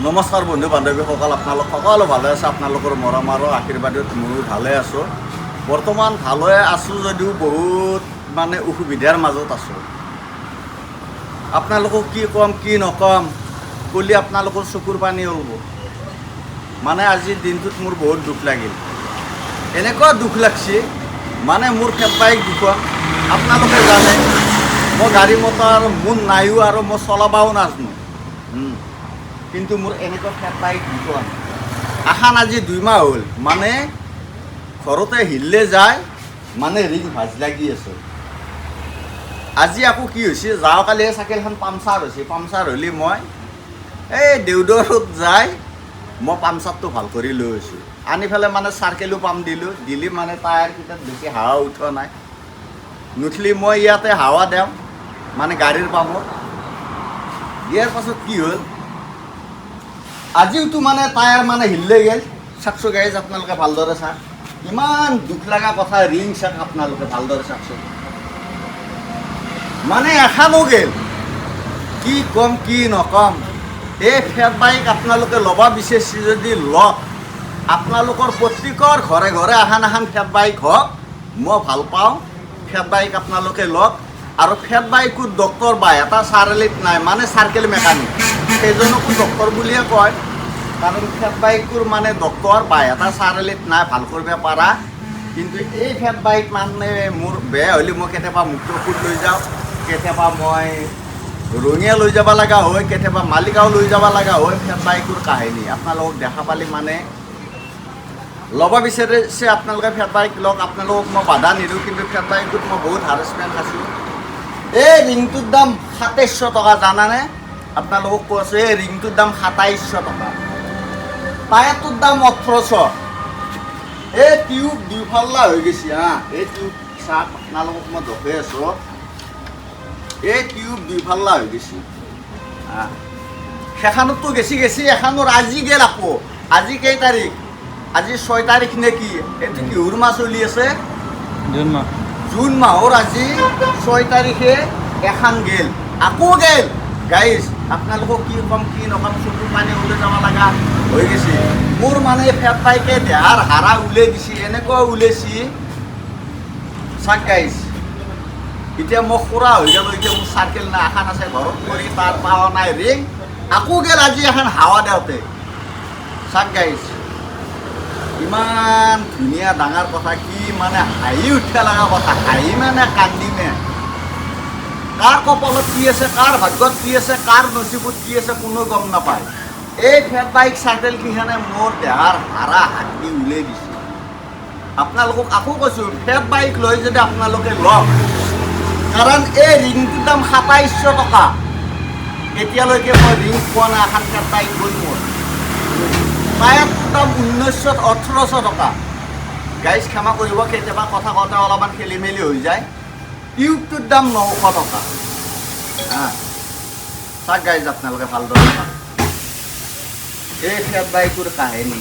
নমস্কাৰ বন্ধু বান্ধৱীসকল, আপোনালোক সকলো ভালে আছে। আপোনালোকৰ মৰম আৰু আশীৰ্বাদত ময়ো ভালে আছোঁ। বৰ্তমান ভালে আছোঁ যদিও বহুত অসুবিধাৰ মাজত আছোঁ। আপোনালোকক কি ক'ম কি নক'ম ক'লে আপোনালোকৰ চকুৰ পানী ওলাব। আজিৰ দিনটোত মোৰ বহুত দুখ লাগিল। এনেকুৱা দুখ লাগছে মোৰ ফেট বাইক দুখন। আপোনালোকে জানে মই গাড়ী মটৰ মোৰ নাইও আৰু মই চলাবও নাজানো, কিন্তু মোৰ এনেকুৱা ফেট বাইক দুখন এখন আজি 2 মাহ হ'ল। ঘৰতে হিললে যায় ৰিং ভাজ লাগি আছে। আজি আকৌ কি হৈছে, যোৱাকালি চাইকেলখন পামচাৰ হৈছে। পামচাৰ হ'লে মই এই দেউদৰত যাই মই পামচাৰটো ভাল কৰি লৈ আছোঁ। আনি পেলাই চাৰ্কেলো পাম্প দিলোঁ। দিলি টায়াৰকেইটাত বেছি হাৱা উঠোৱা নাই। নুঠলি মই ইয়াতে হাৱা দিওঁ গাড়ীৰ পাম্পত। দিয়াৰ পাছত কি হ'ল, আজিওতো টায়াৰ হিললে গ'ল। চাওকচোন গাইজ, আপোনালোকে ভালদৰে চাওক। ইমান দুখ লগা কথা। ৰিং চাওক আপোনালোকে ভালদৰে চাওকচোন। এখানো গ'ল। কি ক'ম কি নক'ম। এই ফেট বাইক আপোনালোকে ল'ব বিচাৰিছে যদি লওক। আপোনালোকৰ প্ৰত্যেকৰ ঘৰে ঘৰে এখন ফেট বাইক হওক। মই ভাল পাওঁ ফেট বাইক আপোনালোকে লওক। আৰু ফেট বাইকত ডক্টৰ বা এটা চাৰিআলিত নাই, চাৰ্কেল মেকানিক, সেইজনকো ডক্টৰ বুলিয়ে কয়। কাৰণ ফেট বাইকৰ ডক্টৰ বা এটা চাৰিআলিত নাই ভাল কৰিব পাৰা। কিন্তু এই ফেট বাইক মোৰ বেয়া হ'লে মই কেতিয়াবা মুক্তপুৰ লৈ যাওঁ, কেতিয়াবা মই ৰঙিয়া লৈ যাব লগা হয়, কেতিয়াবা মালিগাঁও লৈ যাব লগা হয়। ফেট বাইকৰ কাহিনী আপোনালোকক দেখা পালে ল'ব বিচাৰিছে আপোনালোকে ফেট বাইক লওক। আপোনালোকক মই বাধা নিদিওঁ, কিন্তু ফেট বাইকত মই বহুত হাৰেছমেণ্ট আছোঁ। এই ৰিংটোৰ দাম 2700 টকা, জানানে? আপোনালোকক কৈ আছোঁ, এই ৰিংটোৰ দাম 2700 টকা। টায়াৰটোৰ দাম 1800। এই টিউব দুইফাল্লা হৈ গৈছে। এই টিউব চাওক, আপোনালোকক মই দেখুৱাই আছোঁ। এই টিউব দুইফাল্লা হৈ গৈছে। সেইখনতো গেছি এখনৰ আজি গেল আকৌ। আজি কেই তাৰিখ? আজি 6 তাৰিখ নে কি? এইটো কিহৰ মাহ চলি আছে? জুন মাহৰ আজি 6 তাৰিখে এখন গেল, আকৌ গেল। গাইজ, আপোনালোকক কি ক'ম কি নক'ম, চকুৰ পানী ওলাই যাব লগা হৈ গৈছে। মোৰ ফেট বাইকে দেহাৰ হাৰা উলিয়াই দিছে। এনেকুৱা ওলাইছে চাওক গাইজ। এতিয়া মই খুৰা হৈ গ'লো। এতিয়া মোৰ চাৰ্কেল নাই, এখন আছে ঘৰত কৰি, তাৰ পাৱা নাই ৰিং। আকৌ গেল আজি এখন হাৱা দিওঁতে। চাওক গাইজ, ইমান ধুনীয়া ডাঙৰ কথা। কি হাঁহি উঠিব লগা কথা। হাঁহি কান্দিমে। কাৰ কপালত কি আছে, কাৰ ভাগ্যত কি আছে, কাৰ নচিবত কি আছে কোনো গম নাপায়। এই ফেট বাইক চাইকেলকেইখনে মোৰ দেহাৰ হাৰা হাড়ি উলিয়াই দিছে। আপোনালোকক আকৌ কৈছোঁ, ফেট বাইক লৈ যদি আপোনালোকে লওক। কাৰণ এই ৰিংটোৰ দাম 2700 টকা। এতিয়ালৈকে মই ৰিং পোৱা নাই এখন ফেট বাইক গ'ল মোৰ। টায়াৰটোৰ দাম 1800 টকা। গাইজ ক্ষমা কৰিব, কেতিয়াবা কথা কওঁতে অলপমান খেলি মেলি হৈ যায়। টিউবটোৰ দাম 900 টকা। চাওক গাইজ, আপোনালোকে ভালদৰে চাওক এই ফেট বাইকৰ কাহিনী।